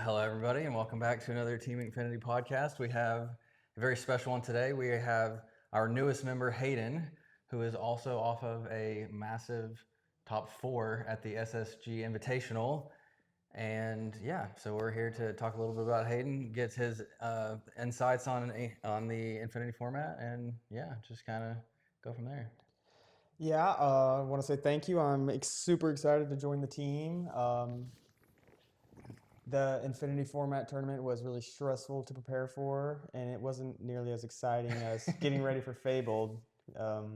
Hello, everybody, and welcome back to another Team Inkfinity podcast. We have a very special one today. We have our newest member, Hayden, who is also off of a massive top 4 at the SSG Invitational. And yeah, so we're here to talk a little bit about Hayden, get his insights on the Infinity format, and yeah, just kind of go from there. Yeah, I want to say thank you. I'm super excited to join the team. The Infinity format tournament was really stressful to prepare for, and it wasn't nearly as exciting as getting ready for Fabled. So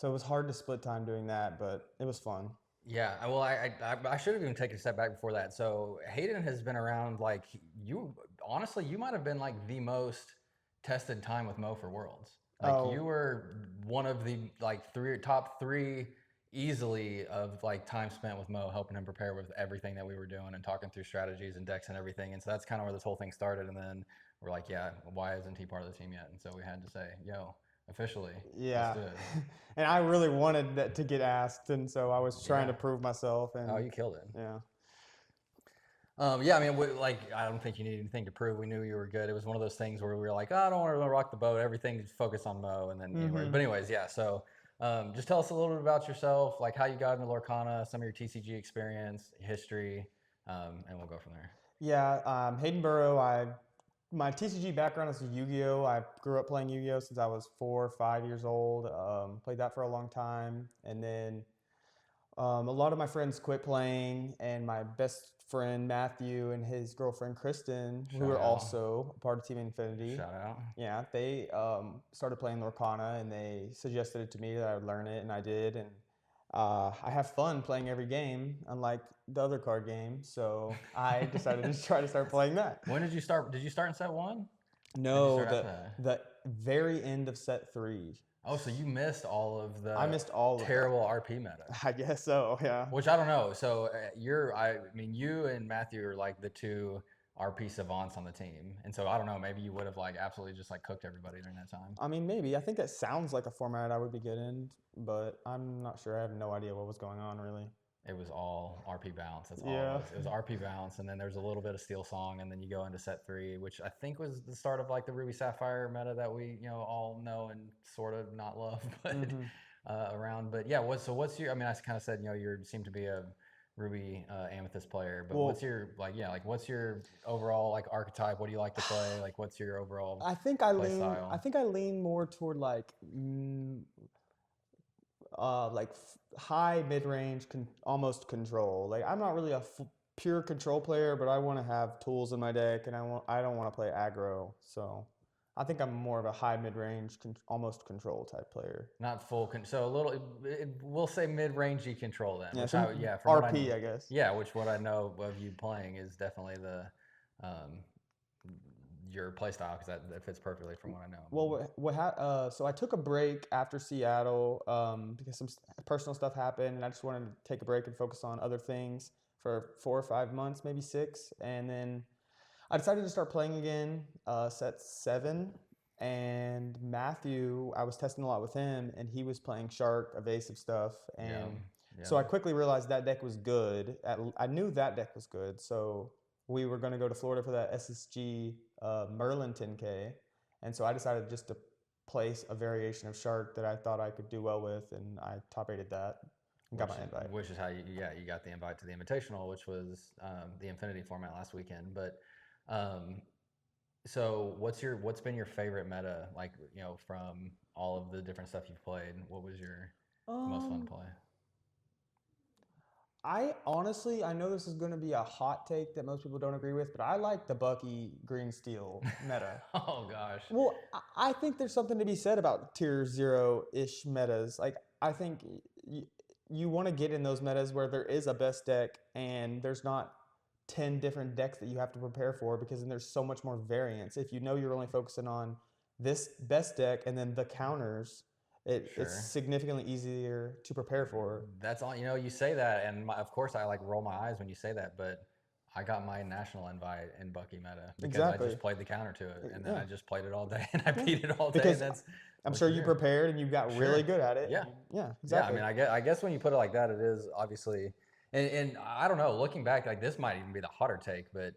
it was hard to split time doing that, but it was fun. Yeah, well, I should have even taken a step back before that. So Hayden has been around like you. Honestly, you might have been like the most tested time with Mo for Worlds. Like you Oh, were one of the like top three easily of like time spent with Mo, helping him prepare with everything that we were doing and talking through strategies and decks and everything. And so that's kind of where this whole thing started. And then we're like, yeah, why isn't he part of the team yet? And so we had to say, yo, officially, let's yeah. do it. And I really wanted that to get asked, and so I was trying Yeah. to prove myself. Oh, And you killed it. yeah. Yeah, I mean, I don't think you need anything to prove. We knew you were good. It was one of those things where we were like, oh, I don't want to rock the boat. Everything's focused on Mo. And then, anyways, yeah. So just tell us a little bit about yourself, like how you got into Lorcana, some of your TCG experience, history, and we'll go from there. Yeah, Hayden Burrow. My TCG background is Yu-Gi-Oh. I grew up playing Yu-Gi-Oh since I was 4 or 5 years old. Played that for a long time, and then a lot of my friends quit playing, and my best friend Matthew and his girlfriend Kristen, who Shout are out. also a part of Team Infinity, Shout out. yeah, they started playing Lorcana, and they suggested it to me that I would learn it, and I did, and I have fun playing every game, unlike the other card game. So I decided to try to start playing that. When did you start? Did you start in set 1? Did you No, start after that? the very end of set 3. Oh, so you missed all of I the missed all of that. terrible RP meta. I guess so. Yeah. Which I don't know. So I mean, you and Matthew are like the two RP savants on the team, and so I don't know. Maybe you would have like absolutely just like cooked everybody during that time. I mean, maybe. I think that sounds like a format I would be good in, but I'm not sure. I have no idea what was going on really. It was all RP bounce. That's all Yeah. it was. It was RP bounce, and then there's a little bit of Steel Song, and then you go into set 3, which I think was the start of like the Ruby Sapphire meta that we all know and sort of not love, but around. But yeah, what's your? I mean, I kind of said you seem to be a Ruby Amethyst player, but Well, what's your what's your overall like archetype? What do you like to play? Like, what's your overall I think I play lean. style? I think I lean more toward high mid range, almost control. Like I'm not really a pure control player, but I want to have tools in my deck, and I don't want to play aggro. So I think I'm more of a high mid range, almost control type player. Not full so a little. We'll say mid-rangey control then. Yeah, Which some from RP, I guess. Yeah, which what I know of you playing is definitely the your play style because that fits perfectly from what I know. Well, so I took a break after Seattle because some personal stuff happened, and I just wanted to take a break and focus on other things for 4 or 5 months, maybe 6, and then I decided to start playing again, set 7, and Matthew, I was testing a lot with him, and he was playing Shark, evasive stuff, and so I quickly realized that deck was good. I knew that deck was good, so we were going to go to Florida for that SSG Merlin 10K, and so I decided just to place a variation of Shark that I thought I could do well with, and I top rated that. Got my invite. Which is how you got the invite to the Invitational, which was the Infinity format last weekend. But so what's been your favorite meta? Like from all of the different stuff you've played, what was your most fun to play? I honestly, I know this is going to be a hot take that most people don't agree with, but I like the Bucky Green Steel meta. Oh gosh. Well, I think there's something to be said about tier 0-ish metas. Like, I think you want to get in those metas where there is a best deck and there's not 10 different decks that you have to prepare for, because then there's so much more variance. If you know you're only focusing on this best deck and then the counters, it's significantly easier to prepare for. That's all. You say that, and of course I like roll my eyes when you say that, but I got my national invite in Bucky meta because I just played the counter to it, and then I just played it all day, and I beat it all day. Because and that's I'm sure you prepared and you got really good at it. Yeah, yeah, exactly. Yeah, I mean, I guess when you put it like that, it is obviously, and I don't know. Looking back, like this might even be the hotter take, but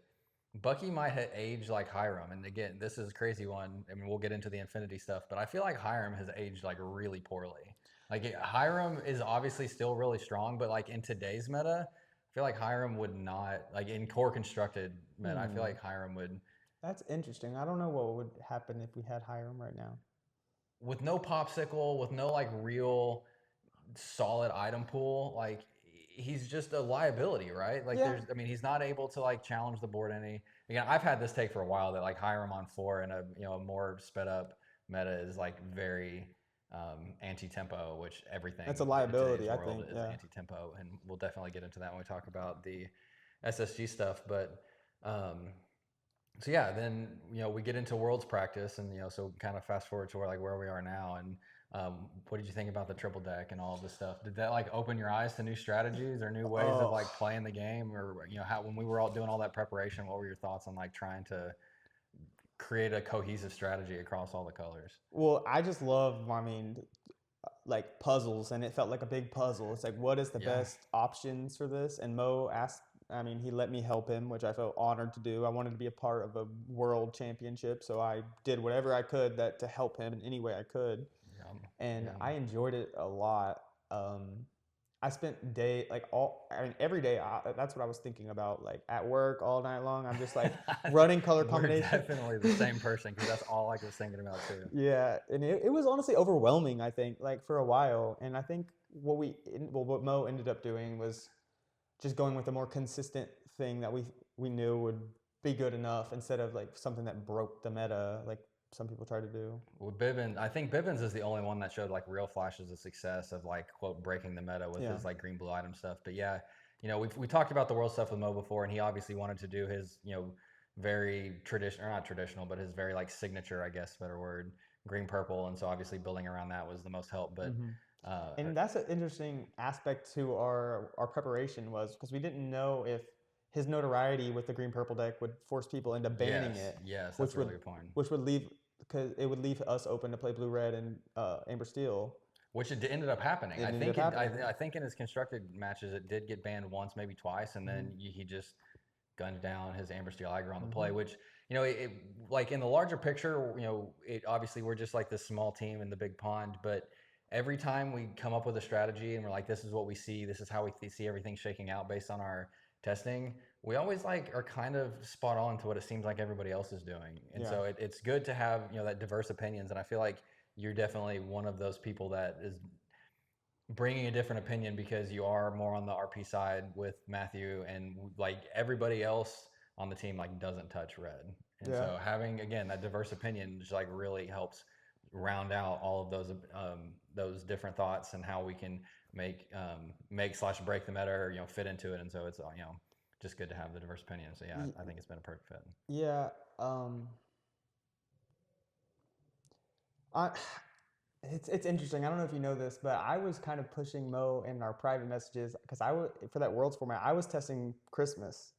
Bucky might have aged like Hiram, and again, this is a crazy one. I mean, we'll get into the Infinity stuff, but I feel like Hiram has aged like really poorly. Hiram is obviously still really strong, but like in today's meta, I feel like Hiram would not like in core constructed meta. I feel like Hiram would, That's interesting. I don't know what would happen if we had Hiram right now. with no popsicle, with no like real solid item pool, like he's just a liability, right? Like Yeah, I mean, he's not able to like challenge the board any. Again, I've had this take for a while that like Hiram on 4 and a more sped up meta is like very anti-tempo, which everything that's a in today's liability, I world think. is Yeah. anti-tempo, and we'll definitely get into that when we talk about the SSG stuff. But so yeah, then we get into Worlds practice, and so kind of fast forward to where we are now, and what did you think about the triple deck and all of this stuff? Did that like open your eyes to new strategies or new ways of Oh, like playing the game, or how when we were all doing all that preparation, what were your thoughts on like trying to create a cohesive strategy across all the colors? well, I just love, I mean, like puzzles, and it felt like a big puzzle. It's like, what is the Yeah. best options for this? And Mo asked, I mean, he let me help him, which I felt honored to do. I wanted to be a part of a world championship, so I did whatever I could that to help him in any way I could, Yeah. and Yeah. I enjoyed it a lot. I spent I mean, every day. That's what I was thinking about. Like at work all night long, I'm just like running color We're combination. definitely the same person because that's all I was thinking about too. Yeah, and it was honestly overwhelming, I think, like for a while. And I think what Mo ended up doing was just going with a more consistent thing that we knew would be good enough instead of like something that broke the meta, like some people try to do. Well, Bibbins, I think Bibbins is the only one that showed like real flashes of success of like quote breaking the meta with Yeah. his like green blue item stuff. But yeah, we talked about the world stuff with Mo before, and he obviously wanted to do his very traditional, or not traditional, but his very like signature, I guess, better word, green purple, and so obviously building around that was the most help. But Hmm. uh, And that's an interesting aspect to our preparation was because we didn't know if his notoriety with the green purple deck would force people into banning yes, it, yes, that's which a would really good point. which would leave because it would leave us open to play blue red and amber steel. Which it ended up happening. It I ended up think happening. I think in his constructed matches it did get banned once, maybe twice, and Hmm. then he just gunned down his Amber Steel Iger on the play. Hmm. Which like in the larger picture, it obviously we're just like this small team in the big pond, but every time we come up with a strategy and we're like, this is what we see, this is how we see everything shaking out based on our testing. We always like are kind of spot on to what it seems like everybody else is doing, and Yeah. so it's good to have that diverse opinions, and I feel like you're definitely one of those people that is bringing a different opinion because you are more on the RP side with Matthew, and like everybody else on the team like doesn't touch red. And Yeah. so having again that diverse opinion just like really helps round out all of those different thoughts and how we can make slash break the meta or fit into it. And so it's just good to have the diverse opinion. So yeah, I think it's been a perfect fit. Yeah. Um, I, it's interesting. I don't know if you know this, but I was kind of pushing Mo in our private messages because I was for that Worlds format. I was testing Christmas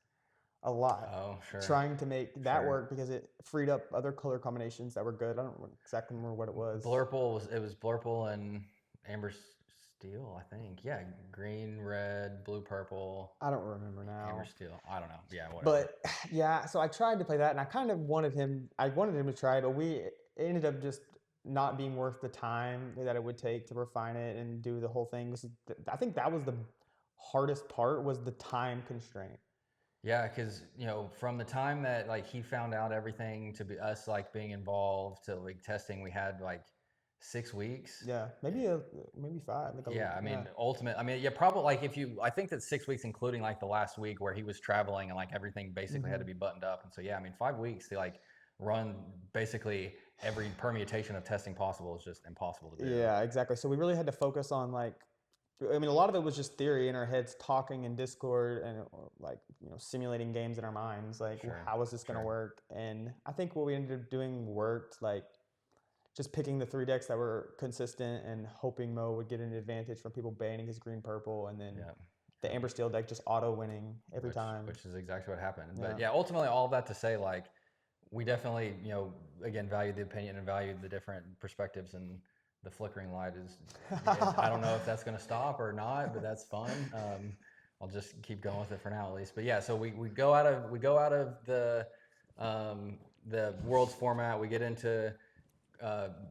a lot, Oh sure, trying to make that sure. work because it freed up other color combinations that were good. I don't exactly remember what it was. Blurple was Blurple and Amber Steel, I think. Yeah, green, red, blue, purple, I don't remember Amber now. Steel. I don't know. Yeah, whatever. But yeah, so I tried to play that, and I kind of wanted him. I wanted him to try, but it ended up just not being worth the time that it would take to refine it and do the whole thing. I think that was the hardest part was the time constraint. Yeah, because from the time that like he found out everything to be us like being involved to like testing, we had like 6 weeks. Yeah, maybe five. Yeah, I Yeah. mean, ultimate. I mean, yeah, probably like if you, I think that 6 weeks, including like the last week where he was traveling and like everything basically had Hmm. to be buttoned up. And so, yeah, I mean, 5 weeks to like run basically every permutation of testing possible is just impossible to do. Yeah, exactly. So we really had to focus on like, I mean, a lot of it was just theory in our heads, talking in Discord and like simulating games in our minds. Like, Sure, how is this going to sure. work? And I think what we ended up doing worked. Like, just picking the three decks that were consistent and hoping Mo would get an advantage from people banning his green purple, and then Yeah. the Amber Steel deck just auto winning every which time. which is exactly what happened. Yeah. But yeah, ultimately, all of that to say, like, we definitely, again, valued the opinion and valued the different perspectives, and the flickering light is. I don't know if that's going to stop or not, but that's fun. I'll just keep going with it for now at least. But yeah, so we go out of the Worlds format. We get into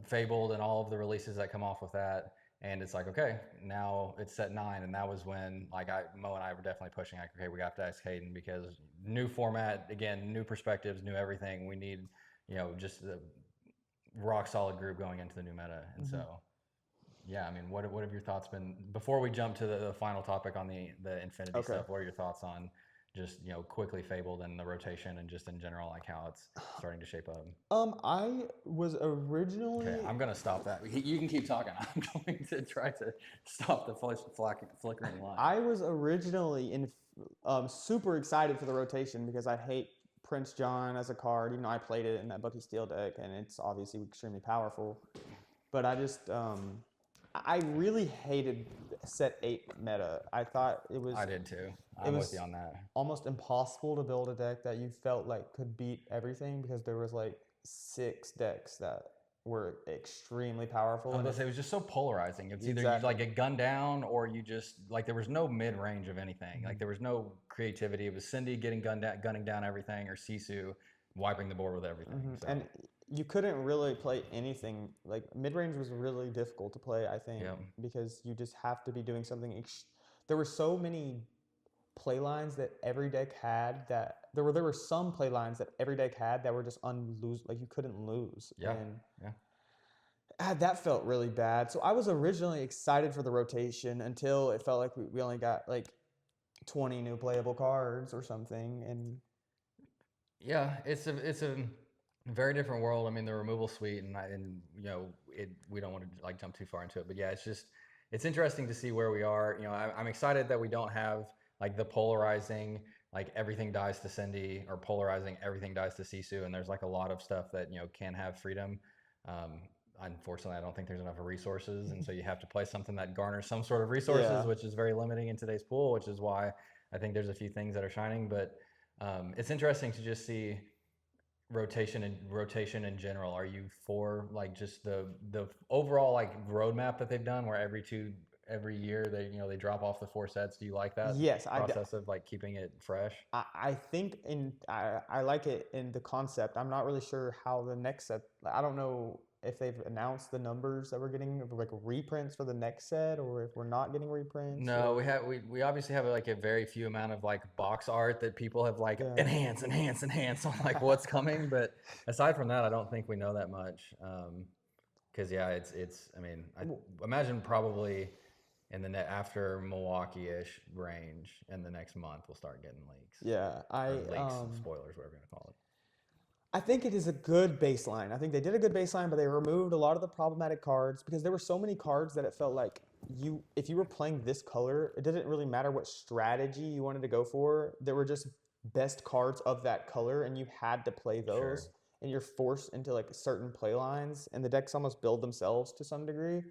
Fabled and all of the releases that come off with that. And it's like, okay, now it's set 9, and that was when like Mo and I were definitely pushing like, okay, we got to ask Hayden because new format, again, new perspectives, new everything. We need, just the rock solid group going into the new meta. And so, yeah, I mean, what have your thoughts been before we jump to the final topic on the Infinity stuff? What are your thoughts on just quickly Fabled and the rotation and just in general like how it's starting to shape up? I was originally. Okay, I'm gonna stop that. You can keep talking. I'm going to try to stop the flickering line. I was originally super excited for the rotation because I hate Prince John as a card. I played it in that Bucky Steel deck, and it's obviously extremely powerful. But I just I really hated set 8 meta. I thought it was. I did too. I'm with you on that. Almost impossible to build a deck that you felt like could beat everything because there was like 6 decks that were extremely powerful. And it was just so polarizing. It's either you like get gunned down or you just like there was no mid range of anything. Like there was no creativity. It was Cindy gunning down everything, or Sisu wiping the board with everything. So. And you couldn't really play anything. Like mid range was really difficult to play, I think, because you just have to be doing something. There were so many play lines that every deck had that there were some play lines that every deck had that were just like you couldn't lose. And that felt really bad. So I was originally excited for the rotation until it felt like we only got like 20 new playable cards or something. And yeah, it's a very different world. I mean, the removal suite we don't want to like jump too far into it, but yeah, it's interesting to see where we are. I'm excited that we don't have like the polarizing, like everything dies to Cindy, or polarizing everything dies to Sisu, and there's like a lot of stuff that can have freedom. Unfortunately, I don't think there's enough resources, and so you have to play something that garners some sort of resources, which is very limiting in today's pool, which is why I think there's a few things that are shining. But it's interesting to just see rotation in general. Are you for like just the overall like roadmap that they've done, where every year they drop off the 4 sets? Do you like that process of like keeping it fresh? I think I like it in the concept. I'm not really sure how the next set. I don't know if they've announced the numbers that we're getting, like reprints for the next set, or if we're not getting reprints. No, we obviously have like a very few amount of like box art that people have like enhance on like what's coming. But aside from that, I don't think we know that much. Because it's I mean, I imagine probably in the after Milwaukee-ish range in the next month we'll start getting leaks. Spoilers, whatever you're gonna call it. I think it is a good baseline. I think they did a good baseline, but they removed a lot of the problematic cards because there were so many cards that it felt like if you were playing this color, it didn't really matter what strategy you wanted to go for. There were just best cards of that color, and you had to play those. Sure. And you're forced into like certain play lines, and the decks almost build themselves to some degree.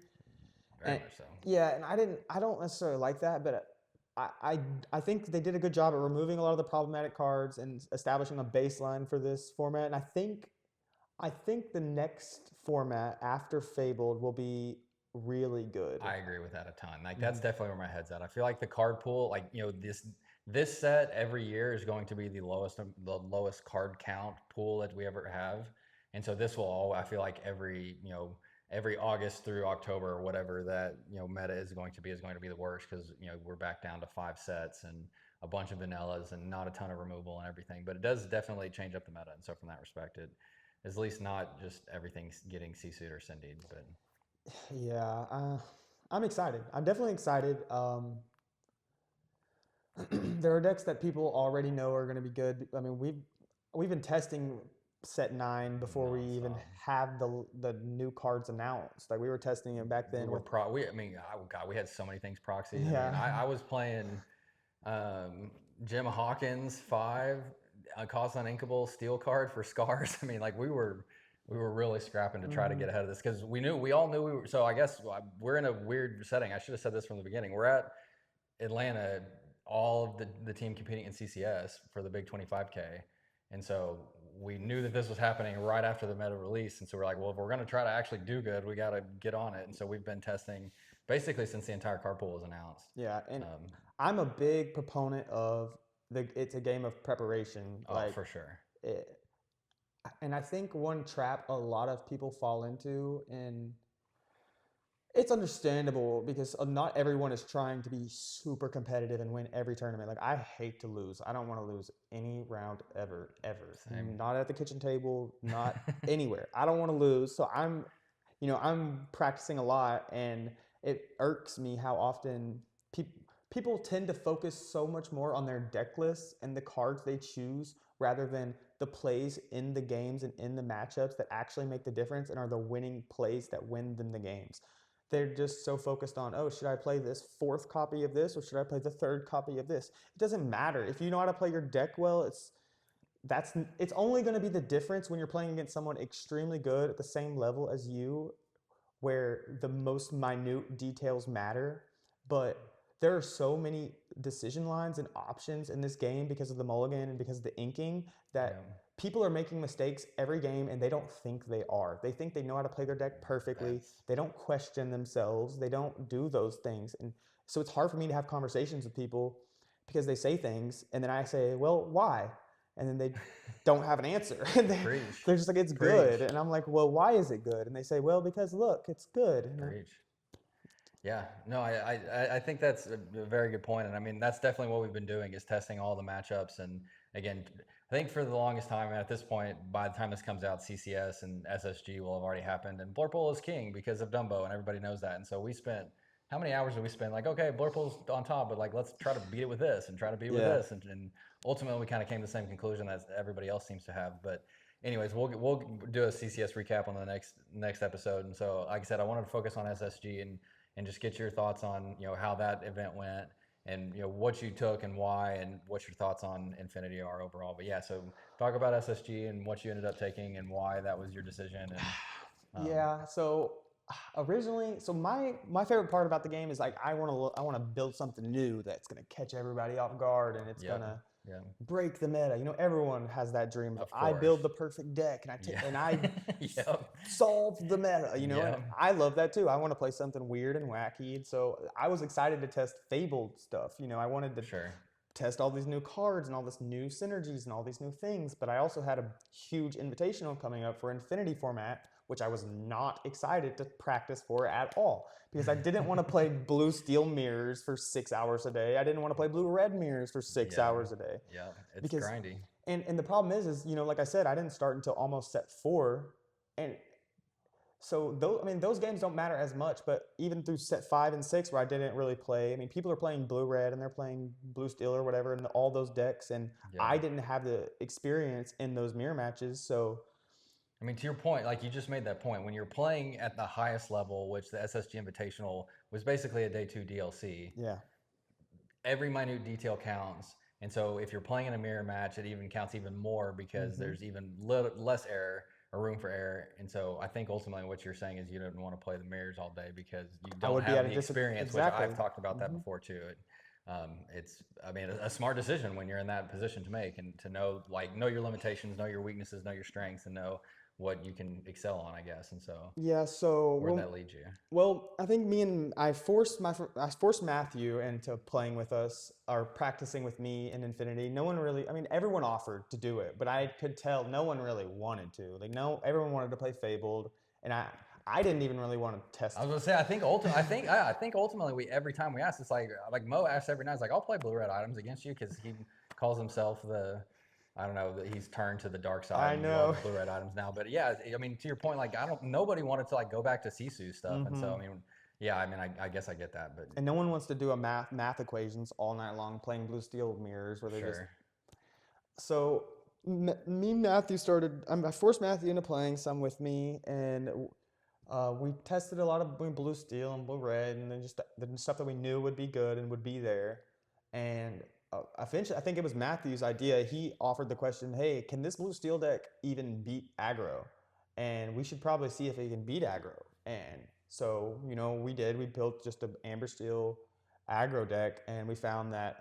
Very much so. Yeah, and I don't necessarily like that, but I think they did a good job at removing a lot of the problematic cards and establishing a baseline for this format. And I think the next format after Fabled will be really good. I agree with that a ton. Like that's definitely where my head's at. I feel like the card pool, like this set every year is going to be the lowest card count pool that we ever have, and so this will I feel like every August through October or whatever that meta is going to be the worst, because we're back down to 5 sets and a bunch of vanillas and not a ton of removal and everything. But it does definitely change up the meta, and so from that respect, it is at least not just everything's getting C-suit or Cindy'd. But yeah, I'm excited. I'm definitely excited. There are decks that people already know are going to be good. I mean, we've been testing set 9 before we even have the new cards announced. Like we were testing it back then. We had so many things proxied. Yeah. I was playing Jim Hawkins 5 cost uninkable steel card for Scars. I mean, like we were really scrapping to try to get ahead of this, because we all knew we were. So I guess we're in a weird setting. I should have said this from the beginning. We're at Atlanta, all of the team competing in CCS for the big 25K, and so we knew that this was happening right after the meta release, and so we're like, well, if we're going to try to actually do good, we got to get on it. And so we've been testing basically since the entire card pool was announced. Yeah, and I'm a big proponent of it's a game of preparation. Oh, for sure. It, and I think one trap a lot of people fall into, and it's understandable because not everyone is trying to be super competitive and win every tournament. Like I hate to lose. I don't want to lose any round ever. Same. Not at the kitchen table, not anywhere. I don't want to lose. So I'm practicing a lot, and it irks me how often people tend to focus so much more on their deck lists and the cards they choose rather than the plays in the games and in the matchups that actually make the difference and are the winning plays that win them the games. They're just so focused on, oh, should I play this fourth copy of this or should I play the third copy of this? It doesn't matter. If you know how to play your deck well, it's only going to be the difference when you're playing against someone extremely good at the same level as you, where the most minute details matter. But there are so many decision lines and options in this game because of the mulligan and because of the inking that Yeah. people are making mistakes every game and they don't think they are. They think they know how to play their deck perfectly. That's They don't question themselves. They don't do those things. And so it's hard for me to have conversations with people because they say things and then I say, well, why? And then they don't have an answer. And preach. they're just like, it's Preach. good. And I'm like, well, why is it good? And they say, well, because look, it's good. Preach. Yeah, no, I think that's a very good point, and I mean that's definitely what we've been doing is testing all the matchups, and again, I think for the longest time, and at this point, by the time this comes out, CCS and SSG will have already happened, and Blurple is king because of Dumbo, and everybody knows that, and so we spent how many hours did we spend? Like, okay, Blurple's on top, but like let's try to beat it with this, and try to beat it with Yeah. this, and ultimately we kind of came to the same conclusion as everybody else seems to have, but. Anyways, we'll do a CCS recap on the next episode, and so like I said, I wanted to focus on SSG and just get your thoughts on how that event went and what you took and why and what your thoughts on Infinity are overall. But yeah, so talk about SSG and what you ended up taking and why that was your decision. And Yeah. So originally, so my favorite part about the game is like I want to build something new that's gonna catch everybody off guard and it's yep, gonna yeah, break the meta. Everyone has that dream of of I course, build the perfect deck and yeah, I yep, solve the meta. And yep, I love that too. I want to play something weird and wacky. And so I was excited to test Fabled stuff. I wanted to sure, test all these new cards and all this new synergies and all these new things. But I also had a huge invitational coming up for Infinity format, which I was not excited to practice for at all because I didn't want to play blue steel mirrors for 6 hours a day. I didn't want to play blue red mirrors for six yeah, hours a day yeah, it's because grindy, and the problem is like I said, I didn't start until almost set 4, and so those games don't matter as much. But even through set 5 and 6, where I didn't really play, people are playing blue red and they're playing blue steel or whatever, and all those decks, and yeah. I didn't have the experience in those mirror matches. So I mean, to your point, like you just made that point, when you're playing at the highest level, which the SSG Invitational was basically a day 2 DLC, yeah, every minute detail counts. And so if you're playing in a mirror match, it even counts even more because hmm there's even less error or room for error. And so I think ultimately what you're saying is you don't want to play the mirrors all day because you I don't would be at have a the experience, which exactly. I've talked about that hmm before too. It's, I mean, a smart decision when you're in that position to make and to know your limitations, know your weaknesses, know your strengths, and know what you can excel on, I guess. And so Yeah. So where that leads you. I think I forced Matthew into playing with us or practicing with me in Infinity. No one really, everyone offered to do it, but I could tell no one really wanted to. Like no, everyone wanted to play Fabled, and I didn't even really want to test. I was gonna say, I think ultimately we every time we ask, it's like Mo asks every night, it's like I'll play blue red items against you because he calls himself I don't know, that he's turned to the dark side I and know. loves blue red items now. But yeah, I mean, to your point, like nobody wanted to like go back to Sisu stuff, and so hmm I mean, yeah, I mean, I guess I get that, but And no one wants to do a math equations all night long playing blue steel mirrors where they just sure, so me and Matthew started. I forced Matthew into playing some with me, and we tested a lot of blue steel and blue red, and then just the stuff that we knew would be good and would be there. And eventually, I think it was Matthew's idea. He offered the question, "Hey, can this blue steel deck even beat aggro?" And we should probably see if it can beat aggro. And so, we did. We built just an amber steel aggro deck, and we found that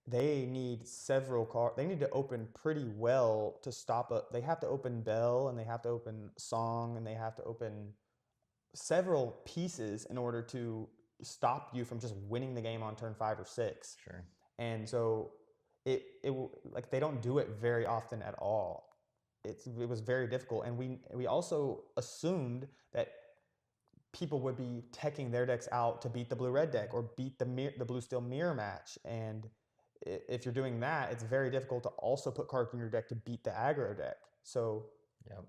they need several cards. They need to open pretty well to stop a. They have to open Bell and they have to open Song and they have to open several pieces in order to stop you from just winning the game on turn 5 or 6. Sure. And so like they don't do it very often at all. It was very difficult, and we also assumed that people would be teching their decks out to beat the blue-red deck or beat the blue-steel mirror match. And if you're doing that, it's very difficult to also put cards in your deck to beat the aggro deck. So Yep.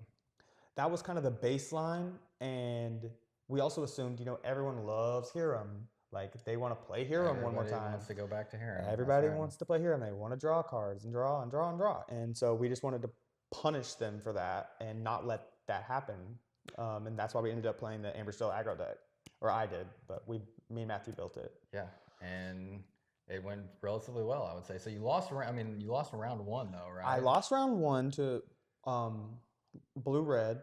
that was kind of the baseline. And we also assumed, everyone loves Hiram. Like they want to play Hiram one more Everybody time. wants to go back to Hiram. That's Everybody right. wants to play Hiram. They want to draw cards and draw and draw and draw. And so we just wanted to punish them for that and not let that happen. And that's why we ended up playing the Amber Steel aggro deck. Or I did, but me and Matthew built it. Yeah, and it went relatively well, I would say. So you lost around. I mean, you lost in round 1, though, right? I lost round 1 to Blue Red.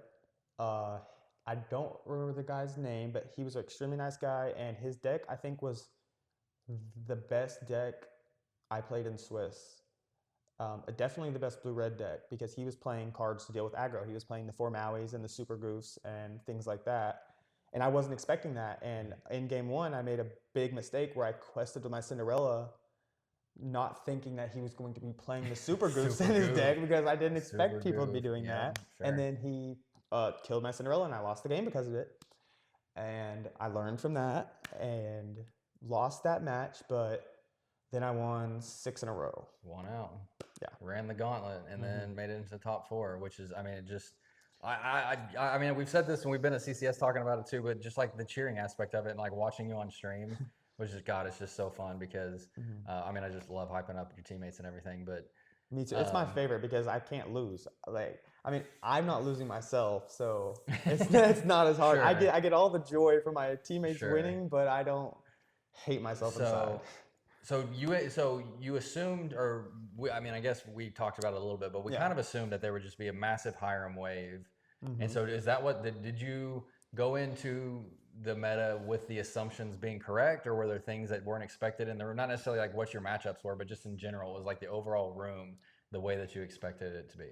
I don't remember the guy's name, but he was an extremely nice guy, and his deck I think was the best deck I played in Swiss. Definitely the best blue-red deck because he was playing cards to deal with aggro. He was playing the 4 Mauis and the Super Goofs and things like that. And I wasn't expecting that. And in game 1, I made a big mistake where I quested with my Cinderella, not thinking that he was going to be playing the Super Goofs in his deck because I didn't expect people to be doing that. Sure. And then he killed my Cinderella and I lost the game because of it. And I learned from that and lost that match, but then I won 6 in a row. Won out. Yeah. Ran the gauntlet and then made it into the top 4, which is, I mean, it just, I mean, we've said this and we've been at CCS talking about it too, but just like the cheering aspect of it and like watching you on stream, which is, God, it's just so fun because, I mean, I just love hyping up your teammates and everything, but. Me too. It's my favorite because I can't lose. Like, I mean, I'm not losing myself, so it's not as hard. Sure. I get all the joy from my teammates winning, but I don't hate myself inside. So you assumed, I mean, I guess we talked about it a little bit, but we kind of assumed that there would just be a massive Hiram wave. And so is that did you go into the meta with the assumptions being correct, or were there things that weren't expected? And they were not necessarily like what your matchups were, but just in general, was like the overall room the way that you expected it to be?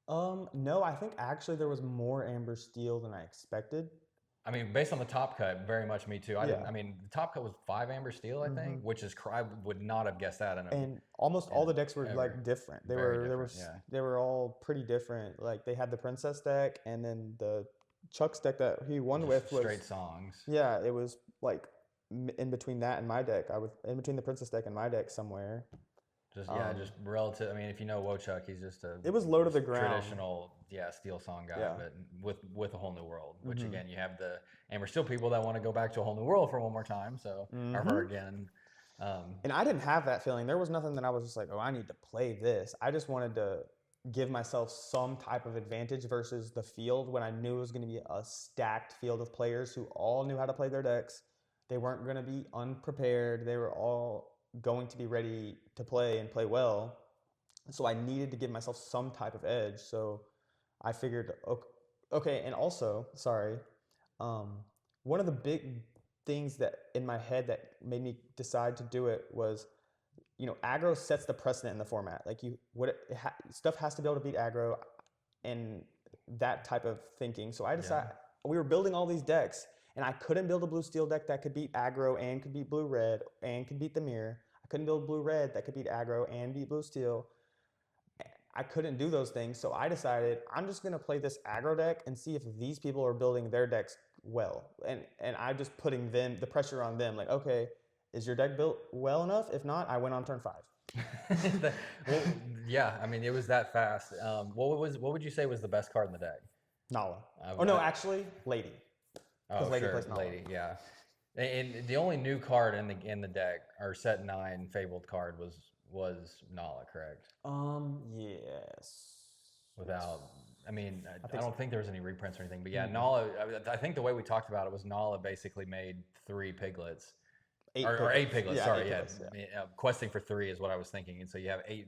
No, I think actually there was more Amber Steel than I expected. I mean, based on the top cut, very much me too. I mean, the top cut was 5 Amber Steel, I think, which is, I would not have guessed that. And almost all the decks were like different. They were all pretty different. Like they had the Princess deck, and then the Chuck's deck that he won with was straight songs. Yeah, it was like in between that and my deck. I was in between the Princess deck and my deck somewhere. Just relative. I mean, if you know Wochuk, he's just it was low to the ground. Traditional, steel song guy, but with a whole new world. Which again, you have the Amber Steel people that want to go back to a whole new world for one more time. So or again. And I didn't have that feeling. There was nothing that I was just like, oh, I need to play this. I just wanted to give myself some type of advantage versus the field when I knew it was going to be a stacked field of players who all knew how to play their decks. They weren't going to be unprepared. They were all going to be ready to play and play well. So I needed to give myself some type of edge. So I figured, okay, and also, sorry, one of the big things that in my head that made me decide to do it was, aggro sets the precedent in the format. Like stuff has to be able to beat aggro and that type of thinking. So I decided we were building all these decks and I couldn't build a blue steel deck that could beat aggro and could beat blue red and could beat the mirror. I couldn't build blue red that could beat aggro and beat blue steel. I couldn't do those things. So I decided I'm just going to play this aggro deck and see if these people are building their decks well. And I'm just putting the pressure on them. Like, okay, is your deck built well enough? If not, I went on turn 5. Well, yeah, I mean, it was that fast. What would you say was the best card in the deck? Nala. No, actually, Lady. Oh, sure, Lady, yeah. And the only new card in the deck, or set 9 fabled card, was Nala, correct? Yes. I mean, I don't think there was any reprints or anything, but yeah, Nala. I think the way we talked about it was Nala basically made 3 piglets. 8 piglets. Sorry, questing for 3 is what I was thinking, and so you have 8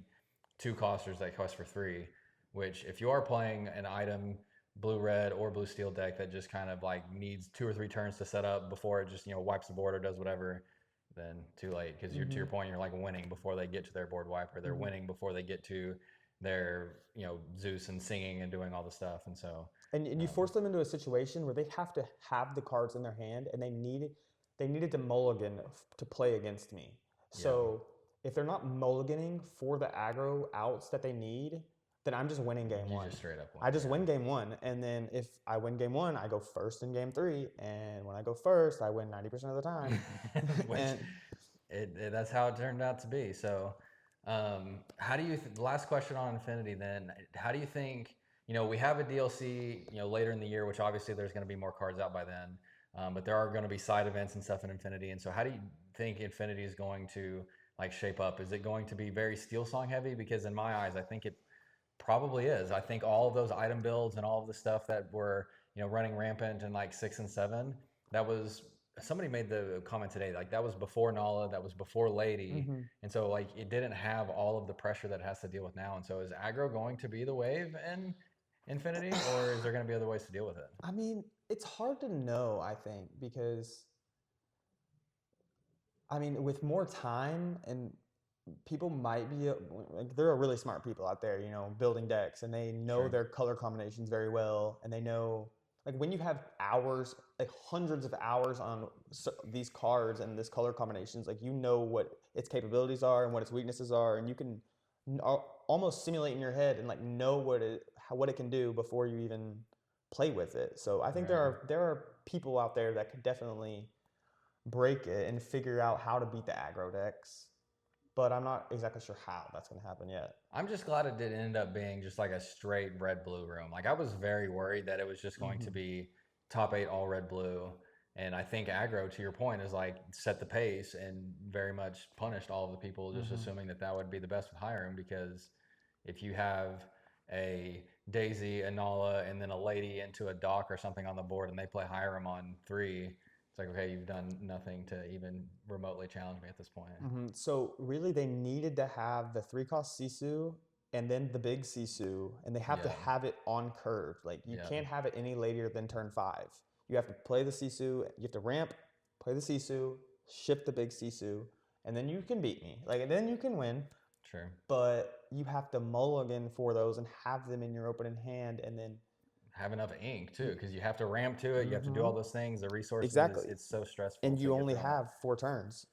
2-costers that quest for 3. Which, if you are playing an item blue red or blue steel deck that just kind of like needs 2 or 3 turns to set up before it just wipes the board or does whatever, then too late, because you're to your point, you're like winning before they get to their board wiper. They're winning before they get to their Zeus and singing and doing all the stuff, and so and you force them into a situation where they have to have the cards in their hand and they need they needed to mulligan to play against me. Yeah. So if they're not mulliganing for the aggro outs that they need, then I'm just winning game You one. just straight up win. I just yeah. win game one, and then if I win game one, I go first in game three, and when I go first, I win 90% of the time. Which And that's how it turned out to be. So, how do you? Last question on Infinity. Then, how do you think? We have a DLC. Later in the year, which obviously there's going to be more cards out by then. But there are going to be side events and stuff in Infinity. And so, how do you think Infinity is going to like shape up? Is it going to be very Steel Song heavy? Because in my eyes, I think it probably is. I think all of those item builds and all of the stuff that were running rampant in like 6 and 7, that was somebody made the comment today, like that was before Nala, that was before Lady, and so like it didn't have all of the pressure that it has to deal with now. And so is aggro going to be the wave in Infinity, or is there going to be other ways to deal with it? I mean, it's hard to know, I think, because I mean, with more time and people might be like there are really smart people out there, building decks, and they know Sure. their color combinations very well, and they know like when you have hours, like hundreds of hours on these cards and this color combinations, like what its capabilities are and what its weaknesses are, and you can almost simulate in your head and like know what it can do before you even play with it. So I think Right. there are people out there that could definitely break it and figure out how to beat the aggro decks, but I'm not exactly sure how that's going to happen yet. I'm just glad it didn't end up being just like a straight red blue room. Like I was very worried that it was just going to be top 8 all red blue. And I think aggro, to your point, is like set the pace and very much punished all of the people just assuming that would be the best with Hiram. Because if you have a Daisy, a Nala, and then a Lady into a Dock or something on the board and they play Hiram on 3, it's like, okay, you've done nothing to even remotely challenge me at this point. So really, they needed to have the 3-cost Sisu and then the big Sisu, and they have to Yeah. have it on curve. Like you Yeah. can't have it any later than turn 5. You have to play the Sisu. You have to ramp, play the Sisu, shift the big Sisu, and then you can beat me. Like and then you can win. Sure. But you have to mulligan for those and have them in your opening hand, and then have enough ink too, because you have to ramp to it. You have to do all those things. The resources, exactly. it's so stressful. And to you get only through all have 4 turns,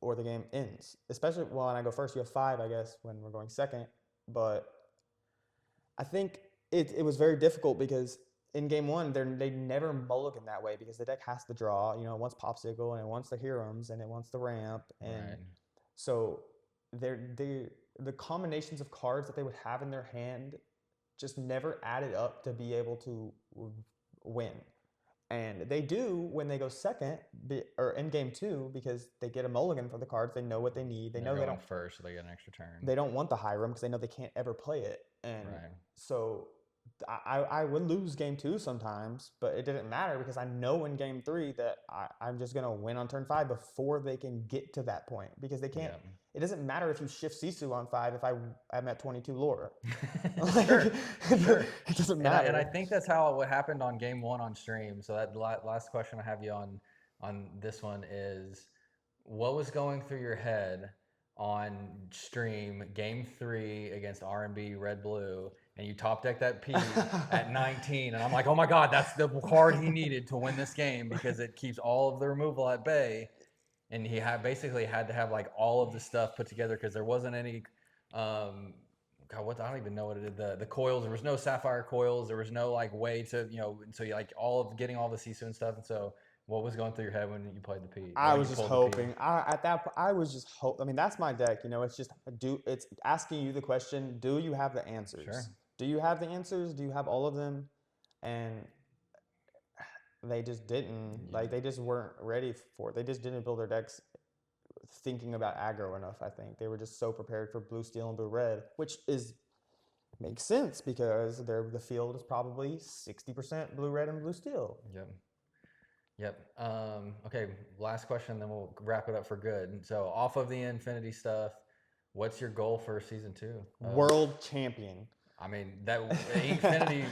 or the game ends. Especially when I go first, you have 5, I guess, when we're going second. But I think it was very difficult because in game 1, they never mulligan that way because the deck has to draw. It wants Popsicle and it wants the Heroes and it wants the ramp, that. and Right. so the combinations of cards that they would have in their hand just never added up to be able to win. And they do when they go second, or in game 2, because they get a mulligan for the cards. They know what they need. They They're know they going don't. first, so they get an extra turn. They don't want the Hiram because they know they can't ever play it. And Right. so I would lose game 2 sometimes, but it didn't matter because I know in game 3 that I'm just gonna win on turn 5 before they can get to that point, because they can't. Yeah. It doesn't matter if you shift Sisu on 5 if I'm at 22 lore. Sure. Sure. It doesn't matter. And I think that's how what happened on game 1 on stream. So that last question I have you on this one is, what was going through your head on stream game 3 against R&B Red Blue, and you top deck that P at 19, and I'm like, oh my god, that's the card he needed to win this game because it keeps all of the removal at bay, and he basically had to have like all of the stuff put together because there wasn't any God, I don't even know what it is. The coils, there was no sapphire coils, there was no like way to, so you like all of getting all the Sisu and stuff. And so what was going through your head when you played the P? I was just hoping. I was just hope. I mean, that's my deck. It's just It's asking you the question: do you have the answers? Sure. Do you have the answers? Do you have all of them? And they just didn't. Yeah. Like they just weren't ready for it. They just didn't build their decks thinking about aggro enough. I think they were just so prepared for blue, steel, and blue, red, which makes sense because the field is probably 60% blue, red, and blue, steel. Yep. Yep. Okay, last question, then we'll wrap it up for good. So off of the Infinity stuff, what's your goal for season 2? World champion. I mean, that Inkfinity,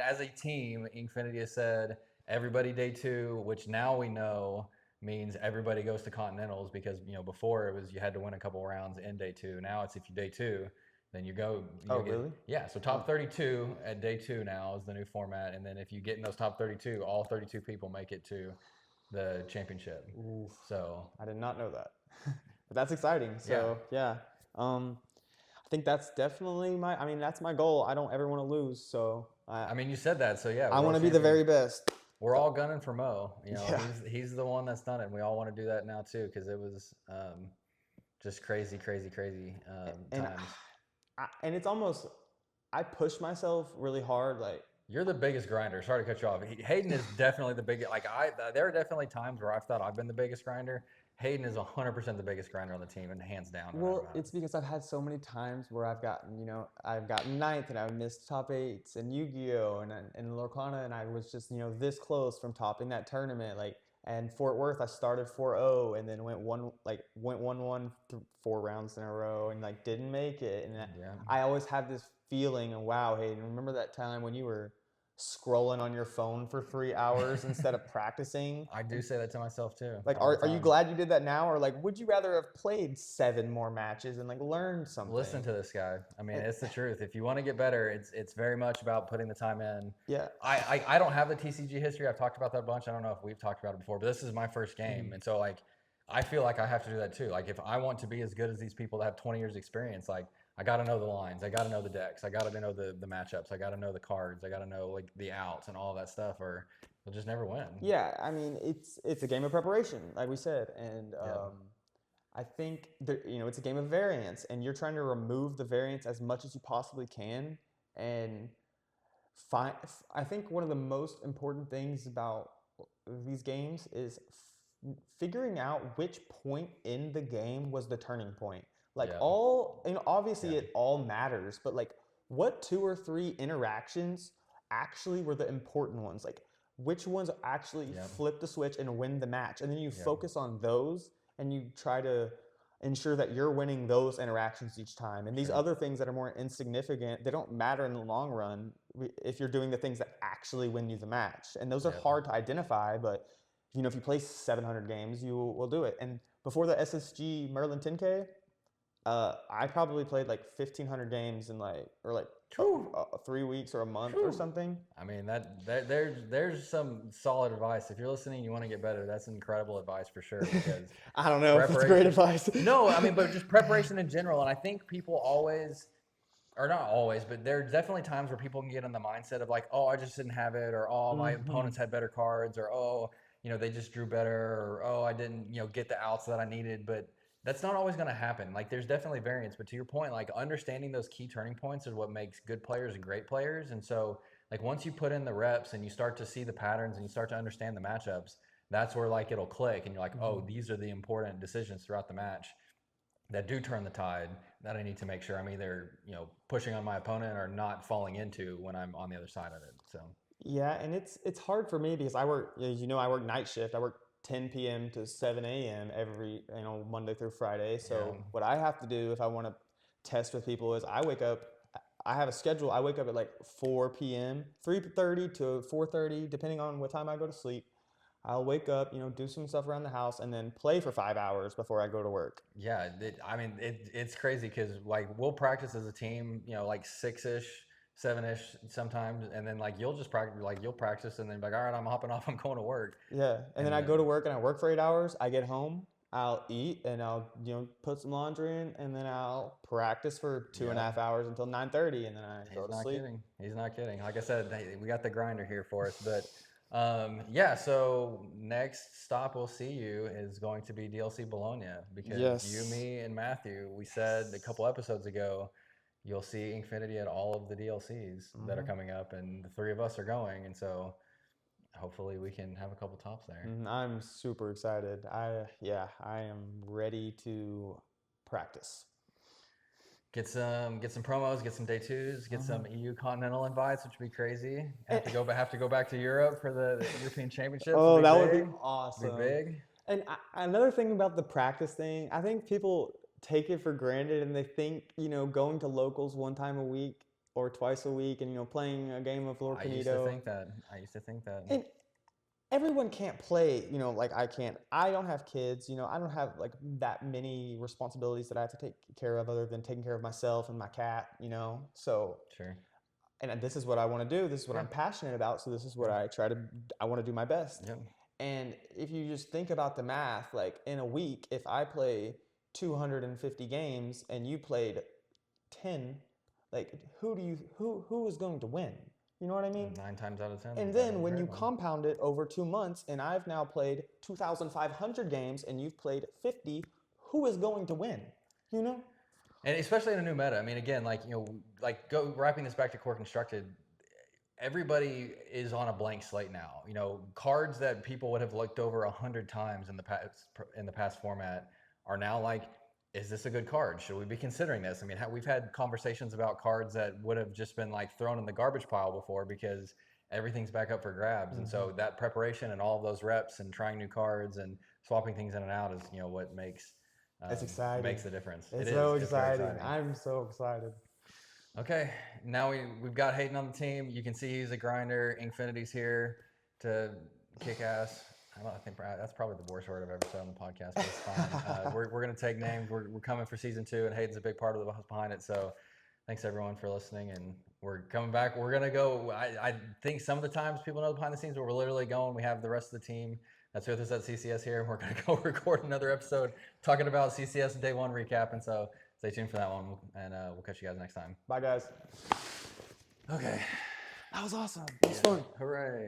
as a team, Inkfinity has said everybody day 2, which now we know means everybody goes to Continentals, because before it was you had to win a couple rounds in day 2. Now it's if you day 2, then you go. Really? Yeah. So top 32 at day 2 now is the new format, and then if you get in those top 32, all 32 people make it to the championship. Oof, So I did not know that. But that's exciting. yeah, So yeah, I think that's definitely I mean, that's my goal. I don't ever want to lose. So I mean, you said that, so yeah, I want world to be the champion. very best. We're all gunning for Mo. You know, Yeah. he's the one that's done it. And we all want to do that now too, because it was just crazy, crazy, crazy And times. and it's almost, I push myself really hard. Like, You're the biggest grinder. Sorry to cut you off. Hayden is definitely the biggest. Like there are definitely times where I've thought I've been the biggest grinder. Hayden is 100% the biggest grinder on the team, and hands down, no matter well, what. it's because I've had so many times where I've gotten ninth and I've missed top eights and Yu-Gi-Oh and Lorcana, and I was just, this close from topping that tournament. Like, and Fort Worth, I started 4-0 and then went 1-1 4 rounds in a row and like didn't make it. And Yeah, I always have this feeling of, wow, Hayden, remember that time when you were scrolling on your phone for 3 hours instead of practicing? I do say that to myself too, Like, all the are you time. glad you did that now, or like, would you rather have played 7 more matches and like learned Listen something? to this guy. I mean, And, it's the truth. If you want to get better, it's very much about putting the time in. yeah. I don't have the TCG history. I've talked about that a bunch. I don't know if we've talked about it before, but this is my first game, and so like I feel like I have to do that too. Like if I want to be as good as these people that have 20 years experience, like I got to know the lines, I got to know the decks, I got to know the matchups, I got to know the cards, I got to know like the outs and all that stuff, or you'll just never win. Yeah, I mean, it's a game of preparation, like we said, and Yeah, I think that, it's a game of variance, and you're trying to remove the variance as much as you possibly can, and find. I think one of the most important things about these games is figuring out which point in the game was the turning point. Like, yeah, obviously yeah, it all matters, but like, what 2 or 3 interactions actually were the important ones? Like, which ones actually yeah, flip the switch and win the match? And then you yeah, focus on those and you try to ensure that you're winning those interactions each time. And these sure, other things that are more insignificant, they don't matter in the long run if you're doing the things that actually win you the match. And those are yeah. hard to identify, but if you play 700 games, you will do it. And before the SSG Merlin 10K, I probably played like 1,500 games in like Whew. 3 weeks or a month or Whew. something. I mean there's some solid advice. If you're listening, you want to get better. That's incredible advice for sure because I don't know if it's great preparation. advice. No, I mean, but just preparation in general. And I think people always, or not always, but there are definitely times where people can get in the mindset of like, oh, I just didn't have it, or oh, my Hmm. opponents had better cards, or oh, they just drew better, or oh, I didn't, get the outs that I needed. But that's not always going to happen. Like, there's definitely variance. But to your point, like understanding those key turning points is what makes good players and great players. And so, like, once you put in the reps and you start to see the patterns and you start to understand the matchups, that's where like it'll click, and you're like, oh, these are the important decisions throughout the match that do turn the tide that I need to make sure I'm either, pushing on my opponent or not falling into when I'm on the other side of it. So, Yeah, and it's hard for me because I work, I work night shift. I work 10 p.m. to 7 a.m. every, Monday through Friday. yeah, So what I have to do if I want to test with people is I wake up. I have a schedule. I wake up at like 4 p.m., 3:30 to 4:30, depending on what time I go to sleep. I'll wake up, do some stuff around the house, and then play for 5 hours before I go to work. yeah. I mean, it's crazy because like we'll practice as a team, like 6-ish, 7-ish sometimes, and then like you'll just practice, like you'll practice, and then be like, all right, I'm hopping off, I'm going to work, Yeah, and then and I then go to work and I work for 8 hours. I get home, I'll eat, and I'll put some laundry in, and then I'll practice for two and a yeah. half hours until 9:30, and then I go He's to not sleep. kidding. He's not kidding. Like I said, hey, we got the grinder here for us. But yeah, so next stop we'll see you is going to be DLC Bologna because you, Yes. me, and Matthew, we said a couple episodes ago, you'll see Inkfinity at all of the DLCs that are Hmm. coming up, and the three of us are going. And so hopefully we can have a couple tops there. I'm super excited. I am ready to practice. Get some promos, get some day twos, get Uh-huh. some EU Continental invites, which would be crazy. And, Have to go back to Europe for the European Championships. Would oh, be that would be big. Be awesome. big. And another thing about the practice thing, I think people take it for granted and they think, going to locals 1 time a week or twice a week and, playing a game of I used to Lorcanito. think that. I used to think that. And everyone can't play, like I can't. I don't have kids, I don't have like that many responsibilities that I have to take care of other than taking care of myself and my cat. So, Sure. and this is what I want to do. This is what Yeah. I'm passionate about. So this is what Yeah. I want to do my best. Yeah. And if you just think about the math, like in a week, if I play 250 games and you played 10, like who is going to win? You know what I mean? 9 times out of 10. And that then one's when right you one. compound it over 2 months, and I've now played 2,500 games and you've played 50, who is going to win? You know? And especially in a new meta. I mean, again, wrapping this back to core constructed, everybody is on a blank slate now. Cards that people would have looked over 100 times in the past format are now like, is this a good card? Should we be considering this? I mean, we've had conversations about cards that would have just been like thrown in the garbage pile before because everything's back up for grabs. And so that preparation and all of those reps and trying new cards and swapping things in and out is what makes It's exciting. makes the difference. It's It so is. It's very exciting. I'm so excited. Okay, now we've got Hayden on the team. You can see he's a grinder. Inkfinity's here to kick ass. I think that's probably the worst word I've ever said on the podcast, but it's fine. We're going to take names. We're coming for season 2, and Hayden's a big part of the behind it. So thanks everyone for listening, and we're coming back. We're going to go. I think some of the times people know behind the scenes, but we're literally going. We have the rest of the team that's with us at CCS here, and we're going to go record another episode talking about CCS Day 1 recap. And so stay tuned for that one, and we'll catch you guys next time. Bye, guys. Okay. That was awesome. It was fun. Hooray.